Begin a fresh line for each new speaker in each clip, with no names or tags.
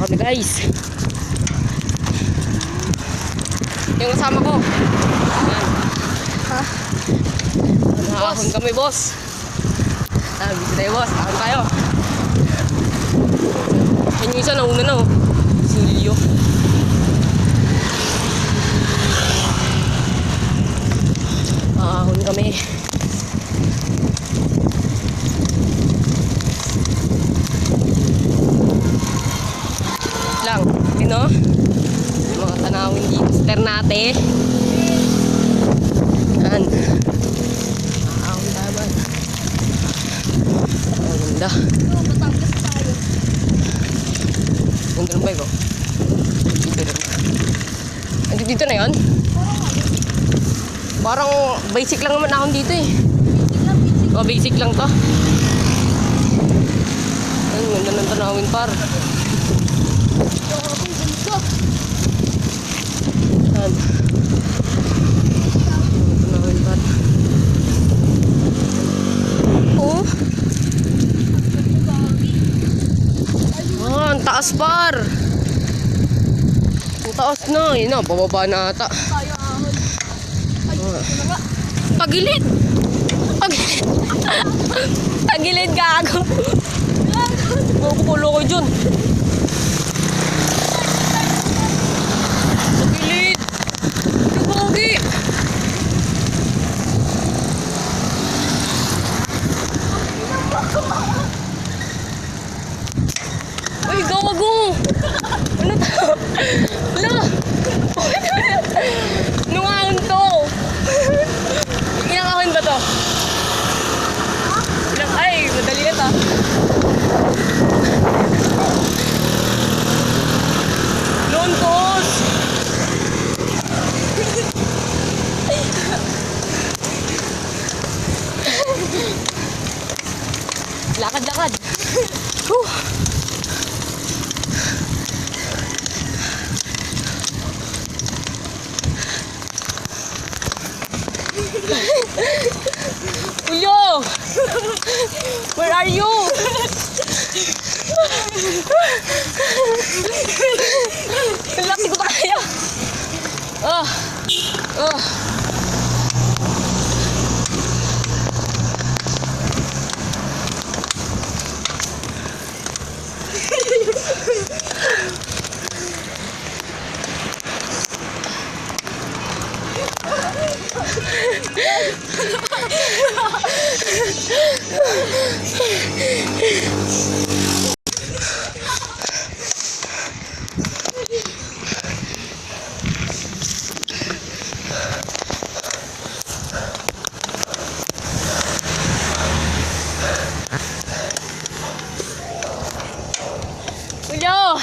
na kami guys. Yung kasama ko. Ayan. Ha? Nakahon kami boss. Busy tayo boss. Nakahon tayo. Yan yung isa nauna na oh. Silyo. Nakahon kami. Lang. Yun o. Mga tanawin dito sa Ternate. Yan. Nakahon tayo ba? Ang ganda.
Batangas tayo.
Ganda ng bike oh. Dito rin. Andi dito na yun? Parang basic lang naman akong dito eh. Oh, basic lang to. Ang ganda ng tanawin par. Yan. Tanawin par. Oh. Ah, ang taas par. Ang taas na. Yun na, bababa na ata.
Tayo ahon. Ay, ito na nga.
Pagilid! Pagilid! Pagilid gago! Makukulo ko dyan. Pagilid! Kagogi! Uy, gawago! Ano to? Wala! Nungahon to! Inakahon ba to? Ay, madali na to. Lontos! Lakad-lakad. Ulyo! Where are you? Ang laki ko kaya. Ulyo!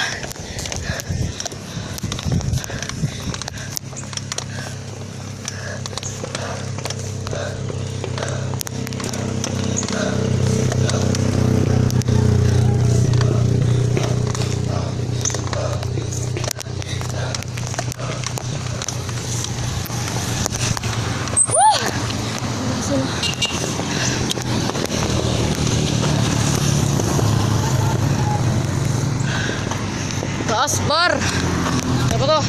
Taas bar. Apa to?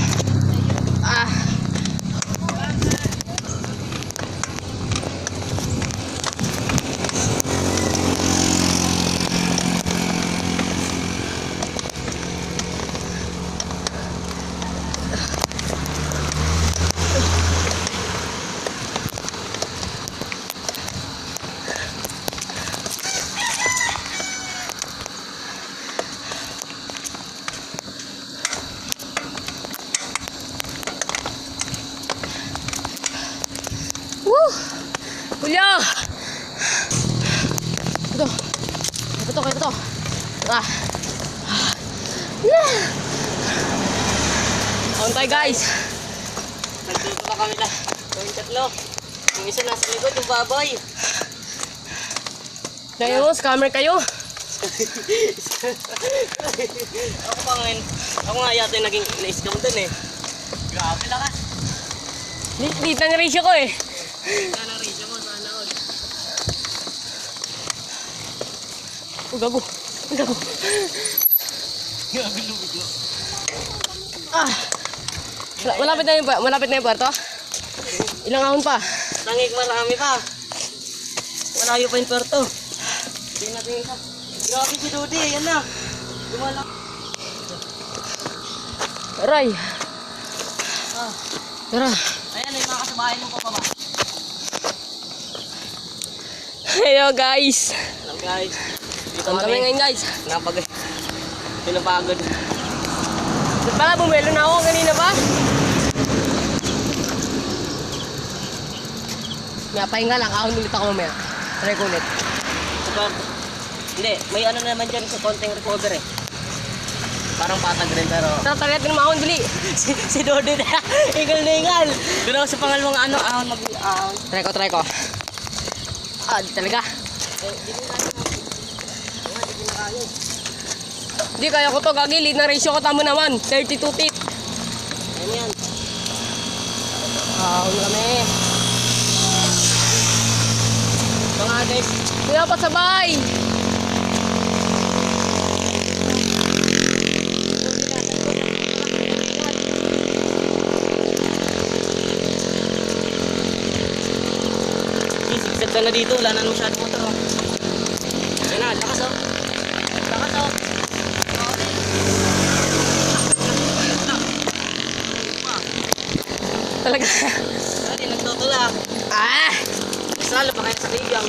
Ulyo! Ito. Ito. On tayo guys. Nagdito na kami na. Gawin tatlo. Yung isa nasa likod, yung baboy. Dahil mo, scammer kayo. Ako nga yata yung naging na-scam dun eh. Grabe lang ah. Dito ang ratio ko eh. Dito ang ratio mo, sana all. Gago. Ah. Malapit na yung puerto. Ilang ahon pa?
Tangik marami pa. Malayo pa yung puerto. Tingnan ka. Grabe si Dodi, yan na. Lumala.
Aray.
Ah.
Tara.
Ayan, yung mga kasabayan mo pa ba?
Hello guys.
Alam guys. Dito
Saan kami ngayon guys?
Pinapagod.
Ba't pala bumelo na ako kanina pa? Pahinga lang, ahon ulit ako mamaya. Try ko ulit.
Hindi, may ano naman dyan sa konting recover eh. Parang patag rin pero...
Tara, try natin mahon, dali.
si Dodi na, ingal na ingal. Doon ako sa pangalawang ahon mag-ahon.
Try ko. Ah, di talaga. Di kaya ko to, gagi. Lead na ratio ko, tamo naman. 32 feet.
Ayan yan.
Ahon kami.
Mga guys,
Hindi na pasabay.
sigsag ka na dito, wala na masyadong motor oh. Ayan na, lakas oh. Lakas oh.
Talaga.
Dati nagtutulak.
Ah!
Salo pa kayo sa bigang.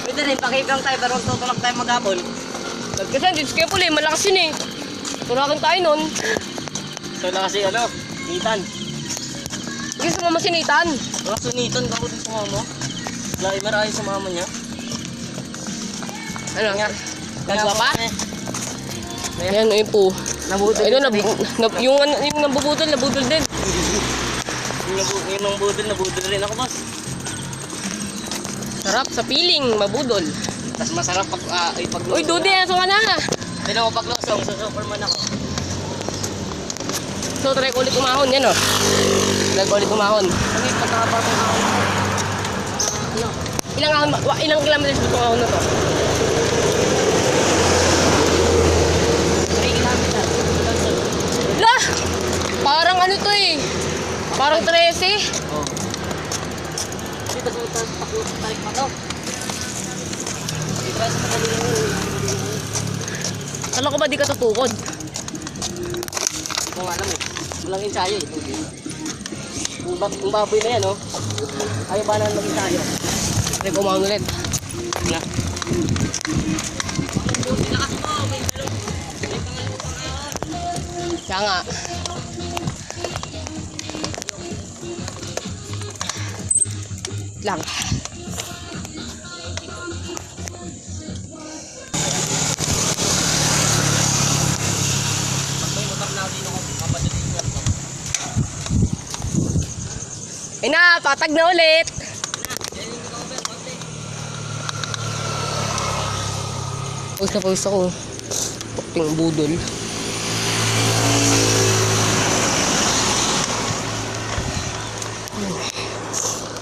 Pwede rin, pakigang tayo pero tutulak tayo maghapon.
Kasi hindi skipple eh, malakas yun eh. Tulakan tayo nun.
So na kasi ano, Nitan.
Gusto mo masinitan.
Mga sunitan, bako din sa mama mo. Lagi marami sa mama niya.
Ano nga? Nagawa pa?
Eh,
Ayan, yung po.
nabudol.
Ayun, yung nabubudol, nabudol din.
Yung nabudol, nabudol rin ako, boss.
Sarap sa piling, mabudol.
Tapos masarap pag
Uy, Dodi, aso ka na.
Hindi na ako paglosong, sa Superman ako.
So, try ko ulit umahon, yan o. Try ko ulit umahon.
Ano yung pagkakapatong ako?
Ilang kilometers gusto umahon na to?
3 kilometers.
Lah! Parang ano to eh. Parang 13.
Oh. Dito sa tarik pa to. Dito sa tarik.
Kala ko ba di ka tutukod?
Kung alam eh. Walang ensayo eh. Kung baboy na yan oh. Ayaw ba na mag-ensayo?
Try ko umahon ulit.
Na.
Kaya nga. Lang. Ay na, patag na ulit. Pawis ako. Puting budol.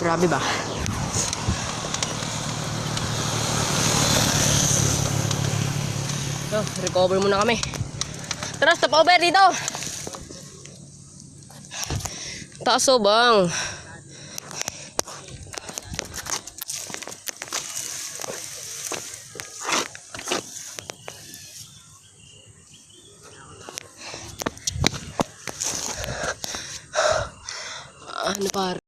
Grabe ba? So, recover muna kami. Tara, stop over dito. Taas o bang? Ano par?